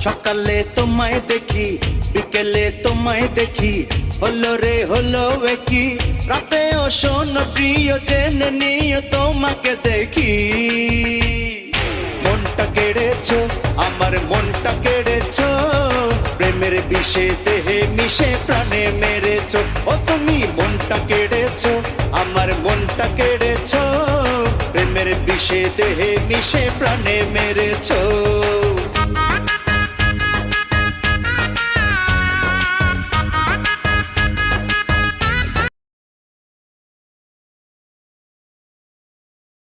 সকালে তোমায় দেখি বিকেলে তোমায় দেখি হলো রে হলো কি রাতেও শোনো প্রিয় জেনে নিও তোমাকে দেখি মনটা কেড়েছো আমার মনটা কেড়েছো প্রেমের বিষে দেহে মিশে প্রাণে মেরেছো ও তুমি মনটা কেড়েছো আমার মনটা কেড়েছো প্রেমের বিষে দেহে মিশে প্রাণে মেরেছো